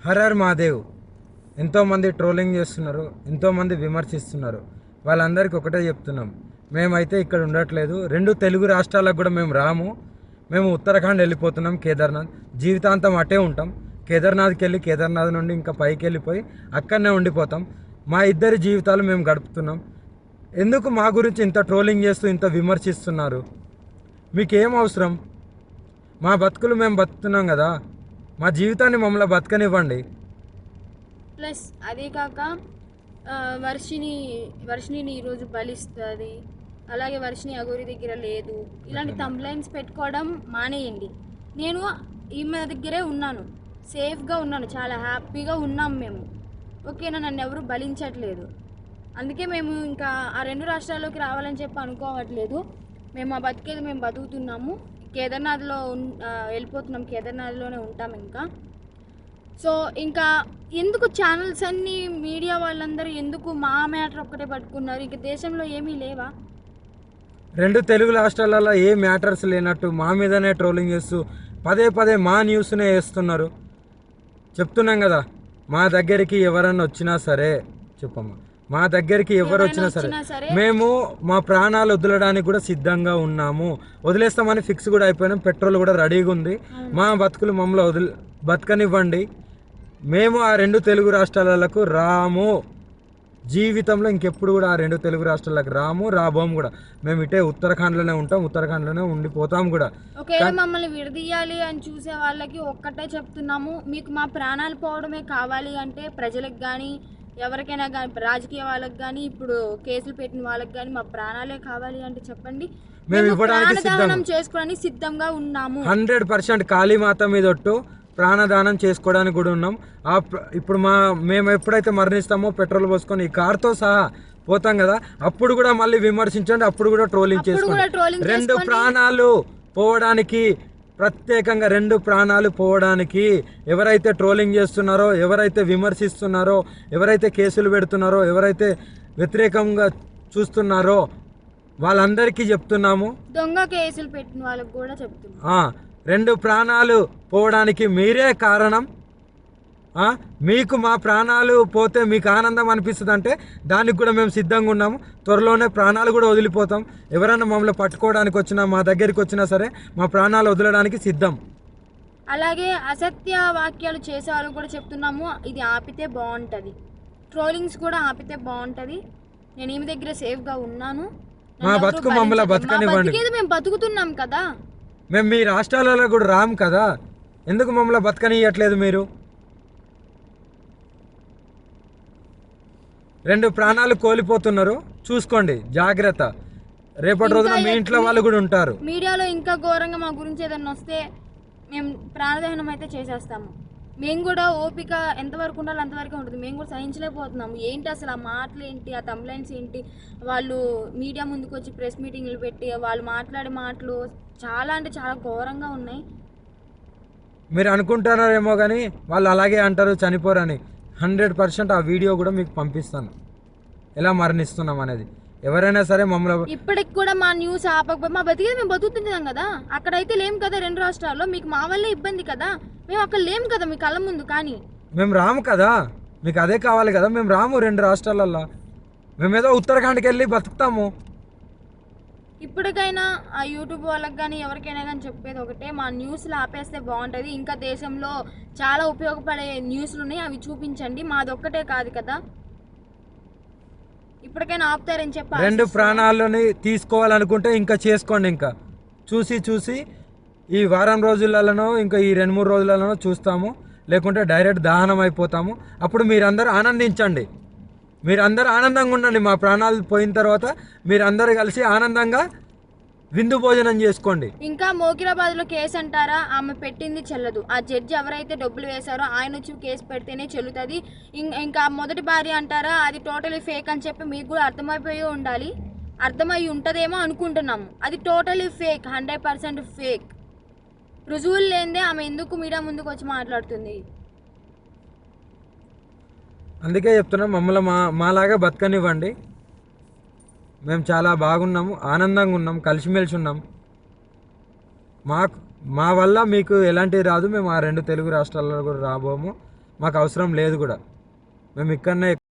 Her her Mahadev. ఎంతోమంది trolling చేస్తున్నారు, ఎంతోమంది విమర్శిస్తున్నారు. వాళ్ళందరికీ ఒకటే చెప్తున్నాం, మేమైతే ఇక్కడ ఉండట్లేదు. 2 తెలుగు రాష్ట్రాలకు కూడా మేము రాము. మేము ఉత్తరాఖండ్ వెళ్ళిపోతున్నాం, కేదార్నాథ్. జీవితాంతం అటే ఉంటాం. కేదార్నాథ్కి వెళ్ళి కేదార్నాథ్ నుండి ఇంకా పైకి వెళ్ళిపోయి అక్కడనే ఉండిపోతాం. మా ఇద్దరి జీవితాలు మేము గడుపుతున్నాం. ఎందుకు మా గురించి ఇంత ట్రోలింగ్ చేస్తూ ఇంత విమర్శిస్తున్నారు? మీకేం అవసరం? మా బతుకులు మేము బతుకుతున్నాం కదా, మా జీవితాన్ని మమ్మల్ని బతకనివ్వండి. ప్లస్ అదే కాక వర్షిని ఈరోజు బలిస్తుంది, అలాగే వర్షిని అగోరి దగ్గర లేదు, ఇలాంటి కంప్లైంట్స్ పెట్టుకోవడం మానేయండి. నేను ఈమె దగ్గరే ఉన్నాను, సేఫ్గా ఉన్నాను, చాలా హ్యాపీగా ఉన్నాం మేము. ఓకేనా, నన్ను ఎవరు బలించట్లేదు. అందుకే మేము ఇంకా ఆ 2 రాష్ట్రాల్లోకి రావాలని చెప్పి అనుకోవట్లేదు. మేము ఆ బతికేది మేము బతుకుతున్నాము. కేదార్నాథ్లో వెళ్ళిపోతున్నాం, కేదార్నాథ్లోనే ఉంటాం ఇంకా. సో ఇంకా ఎందుకు ఛానల్స్ అన్నీ, మీడియా వాళ్ళందరూ ఎందుకు మా మ్యాటర్ ఒక్కటే పట్టుకున్నారు? ఇంక దేశంలో ఏమీ లేవా? 2 తెలుగు రాష్ట్రాలలో ఏ మ్యాటర్స్ లేనట్టు మా మీదనే ట్రోలింగ్ చేస్తూ పదే పదే మా న్యూస్నే వేస్తున్నారు. చెప్తున్నాం కదా, మా దగ్గరికి ఎవరన్నా వచ్చినా సరే, చెప్పమ్మా, మా దగ్గరికి ఎవరు వచ్చినా సరే మేము మా ప్రాణాలు వదలడానికి కూడా సిద్ధంగా ఉన్నాము. వదిలేస్తామని ఫిక్స్ కూడా అయిపోయినాం. పెట్రోల్ కూడా రెడీగా ఉంది. మా బతుకులు మమ్మల్ని బతకనివ్వండి. మేము ఆ 2 తెలుగు రాష్ట్రాలకు రాము. జీవితంలో ఇంకెప్పుడు కూడా ఆ 2 తెలుగు రాష్ట్రాలకు రాబోము కూడా. మేము ఇటే ఉత్తరాఖండ్లోనే ఉంటాం, ఉత్తరాఖండ్లోనే ఉండిపోతాం కూడా. ఒకవేళ మమ్మల్ని విడదీయాలి అని చూసే వాళ్ళకి ఒక్కటే చెప్తున్నాము, మీకు మా ప్రాణాలు పోవడమే కావాలి అంటే ప్రజలకు కానీ ఎవరికైనా కానీ, రాజకీయ వాళ్ళకి కానీ, ఇప్పుడు కేసులు పెట్టిన వాళ్ళకి కానీ మా ప్రాణాలే కావాలి అంటే చెప్పండి, మేము ప్రాణదానం చేసుకోవడానికి సిద్ధంగా ఉన్నాము. 100% కాళీమాత మీద ఒట్టు ప్రాణదానం చేసుకోవడానికి కూడా ఉన్నాం. ఇప్పుడు మేము ఎప్పుడైతే మరణిస్తామో పెట్రోల్ పోసుకొని ఈ కార్తో సహా పోతాం కదా, అప్పుడు కూడా మళ్ళీ విమర్శించండి, అప్పుడు కూడా ట్రోలింగ్ చేసుకోండి. 2 ప్రాణాలు పోవడానికి, ప్రత్యేకంగా 2 ప్రాణాలు పోవడానికి ఎవరైతే ట్రోలింగ్ చేస్తున్నారో, ఎవరైతే విమర్శిస్తున్నారో, ఎవరైతే కేసులు పెడుతున్నారో, ఎవరైతే వ్యతిరేకంగా చూస్తున్నారో వాళ్ళందరికీ చెప్తున్నాము. దొంగ కేసులు పెట్టిన వాళ్ళకి కూడా చెప్తున్నాము, 2 ప్రాణాలు పోవడానికి మీరే కారణం. మీకు మా ప్రాణాలు పోతే మీకు ఆనందం అనిపిస్తుంది అంటే దానికి కూడా మేము సిద్ధంగా ఉన్నాము. త్వరలోనే ప్రాణాలు కూడా వదిలిపోతాం. ఎవరైనా మమ్మల్ని పట్టుకోవడానికి వచ్చినా, మా దగ్గరికి వచ్చినా సరే మా ప్రాణాలు వదలడానికి సిద్ధం. అలాగే అసత్య వాక్యాలు చేసేవాళ్ళు కూడా చెప్తున్నాము, ఇది ఆపితే బాగుంటుంది. ట్రోలింగ్స్ కూడా ఆపితే బాగుంటుంది. నేను ఈమె దగ్గర సేఫ్గా ఉన్నాను. మా బతుకు మమ్మల్ని బతకనివ్వండి. మేము బతుకుతున్నాం కదా, మేము మీ రాష్ట్రాలలో కూడా రాము కదా, ఎందుకు మమ్మల్ని బతకనియట్లేదు మీరు? 2 ప్రాణాలు కోల్పోతున్నారు, చూసుకోండి, జాగ్రత్త. రేపటి రోజున మీ ఇంట్లో వాళ్ళు కూడా ఉంటారు. మీడియాలో ఇంకా ఘోరంగా మా గురించి ఏదన్నా వస్తే మేము ప్రాణదహనం అయితే చేసేస్తాము. మేము కూడా ఓపిక ఎంతవరకు ఉండాలో అంతవరకు ఉంటుంది. మేము కూడా సహించలేకపోతున్నాము. ఏంటి అసలు ఆ మాటలు ఏంటి, ఆ కంప్లైంట్స్ ఏంటి, వాళ్ళు మీడియా ముందుకు వచ్చి ప్రెస్ మీటింగ్లు పెట్టి వాళ్ళు మాట్లాడే మాటలు చాలా అంటే చాలా ఘోరంగా ఉన్నాయి. మీరు అనుకుంటున్నారేమో కానీ వాళ్ళు అలాగే అంటారు, చనిపోరని. 100% ఆ వీడియో కూడా మీకు పంపిస్తాను, ఎలా మరణిస్తున్నాం అనేది. ఎవరైనా సరే మమ్మల్ని ఇప్పటికి కూడా మా న్యూస్ ఆపకపోతే మా బతికేది మేము బతుకుతున్నాం కదా. అక్కడైతే లేం కదా 2 రాష్ట్రాల్లో, మీకు మా వల్లే ఇబ్బంది కదా. మేము అక్కడ లేం కదా మీ కళ్ళ ముందు, కానీ మేము రాము కదా, మీకు అదే కావాలి కదా. మేము రాము 2 రాష్ట్రాలల్లో, మేమేదో ఉత్తరాఖండ్కి వెళ్ళి బతుకుతాము. ఇప్పటికైనా ఆ యూట్యూబ్ వాళ్ళకి కానీ ఎవరికైనా కానీ చెప్పేది ఒకటే, మా న్యూస్లు ఆపేస్తే బాగుంటుంది. ఇంకా దేశంలో చాలా ఉపయోగపడే న్యూస్లు ఉన్నాయి, అవి చూపించండి. మాది ఒక్కటే కాదు కదా, ఇప్పటికైనా ఆపుతారని చెప్పి. 2 ప్రాణాలని తీసుకోవాలనుకుంటే ఇంకా చేసుకోండి. ఇంకా చూసి ఈ వారం రోజులలోనో ఇంకా ఈ 2-3 రోజులలోనో చూస్తాము, లేకుంటే డైరెక్ట్ దహనం అయిపోతాము. అప్పుడు మీరందరూ ఆనందించండి, మీరందరూ ఆనందంగా ఉండండి. మా ప్రాణాలు పోయిన తర్వాత మీరందరూ కలిసి ఆనందంగా విందు భోజనం చేసుకోండి. ఇంకా మోకిరాబాద్లో కేసు అంటారా, ఆమె పెట్టింది చెల్లదు. ఆ జడ్జి ఎవరైతే డబ్బులు వేశారో ఆయన వచ్చి కేసు పెడితేనే చెల్లుతుంది. ఇంకా మొదటి భార్య అంటారా, అది టోటలీ ఫేక్ అని చెప్పి మీకు కూడా అర్థమైపోయి ఉండాలి. అర్థమై ఉంటుందేమో అనుకుంటున్నాము. అది టోటలీ ఫేక్, 100% ఫేక్. రుజువులు లేదే ఆమె ఎందుకు మీడియా ముందుకు వచ్చి మాట్లాడుతుంది? అందుకే చెప్తున్నాం, మమ్మల్ని మాలాగా బతకనివ్వండి. మేము చాలా బాగున్నాము, ఆనందంగా ఉన్నాం, కలిసిమెలిసి ఉన్నాం. మా వల్ల మీకు ఎలాంటివి రాదు. మేము ఆ 2 తెలుగు రాష్ట్రాల్లో కూడా రాబోము. మాకు అవసరం లేదు కూడా. మేము ఇక్కడనే